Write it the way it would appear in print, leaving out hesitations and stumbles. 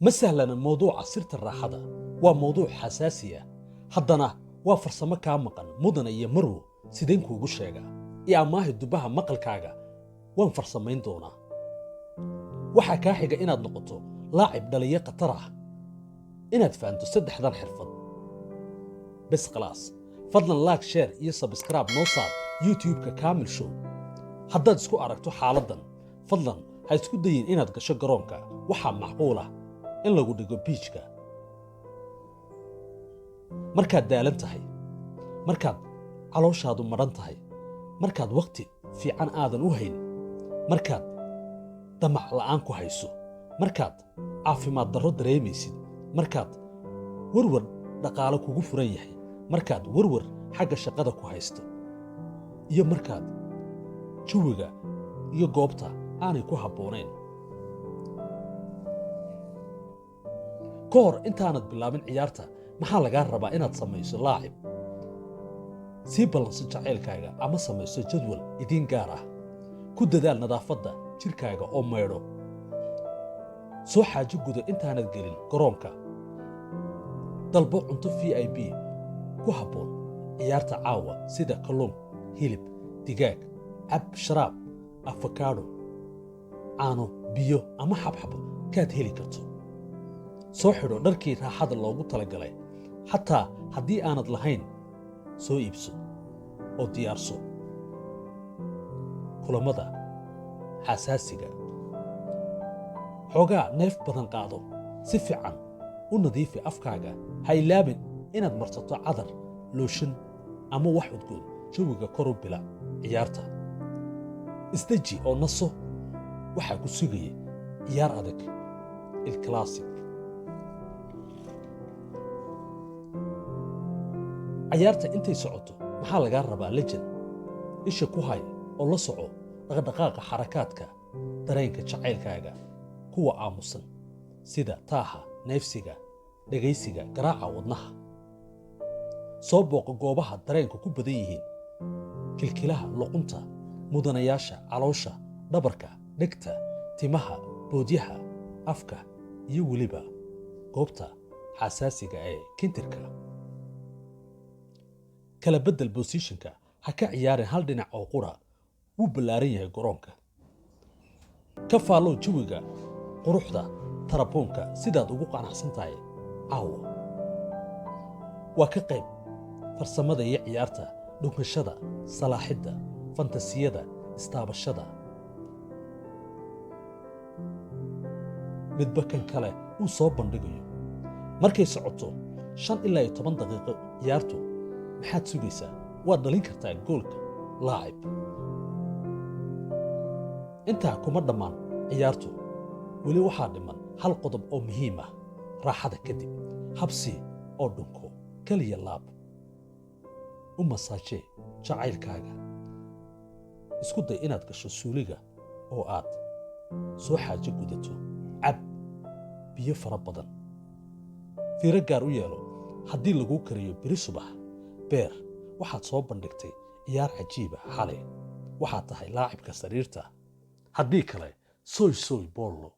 مثلا موضوع سيرة الراحة وموضوع حساسية حدنا وفرسما كامقا مدن يمرو سيدينكو غشيغا يا ماهي دبها مقل كاغا وان فرسمين دونا waxa ka xiga inaad noqoto laacib dhaliya qatar ah inaad fahanto saddexdan xirfad bas khalaas fadlan like share iyo subscribe noo saar youtube-ka kaamil show haddaad isku aragto xaaladan fadlan ha isku dayin inaad gasho garoonka waxa macquul ah in lagu dhigo beachka markaad daalan tahay markaad calooshaadu maran tahay markaad waqti fiican aadan u hayn markaad damac la'aan ku hayso markaad caafimaad darro dareemaysid markaad warwar dhaqaale kugu furan yahay markaad warwar xagga shaqada ku haysto iyo markaad jawiga iyo goobta aanay ku habboonayn ka hor intaanad bilaabin ciyaarta maxaa lagaa rabaa inaad samayso laacib sii ballanso jacaylkaaga ama samayso jadwal idiin gaar ah ku dadaal nadaafadda jirkaaga oo maydho soo xaajo gudo intaanad gelin garoonka dalbo cunto VIP ku habboon ciyaarta caawa sida kalluun hilib digaag cab sharaab avocado caano biyo ama xabxabo kaad heli karto soo xidho dharkii raaxada loogu talagalay xataa haddii aanad lahayn soo iibso oo diyaarso kulamada xasaasiga xoogaa neef badan qaado si fiican u nadiifi afkaaga ha ilaabin inaad marsato cadar looshin ama wax udgoon jawiga kor u bila ciyaarta isdeji oo naso waxaa ku sugaya ciyaar adag il classic ciyaarta intay socoto maxaa lagaa rabaa legend isha ku hay oo la soco dhaqdhaqaaqa xarakaadka dareenka jacaylkaaga kuwa aamusan sida taaha neefsiga dhagaysiga garaaca wadnaha soo booqo goobaha dareenka ku badan yihiin kilkilaha luqunta mudanayaasha caloosha dhabarka dhegta timaha boodyaha afka iyo weliba goobta xasaasiga ee kintirka kala bedel positionka ha ka ciyaarin hal dhinac oo qura wuu ballaaran yahay garoonka ka faalow jawiga quruxda taraboonka sidaad ugu qanacsan tahay caawa waa ka qayb farsamada iyo ciyaarta dhunkashada salaaxidda fantasiyada istaabashada midba kan kale uu soo bandhigayo markay socoto 5 ilaa 10 daqiiqo ciyaartu maxaad sugaysaa waad dhalin kartaa goolka laacib intaa kuma dhammaan ciyaartu weli waxaa dhiman hal qodob oo muhiim ah raaxada kadib habsi oo dhunko kaliya laab u masaaje jacaylkaaga isku day inaad gasho suuliga oo aad soo xaajo gudato cab biyo fara badan fiiro gaar u yeelo haddii lagu kariyo biri subax beer waxaad soo bandhigtay ciyaar cajiiba xalay waxaad tahay laacibka sariirta haddii kale soy bollo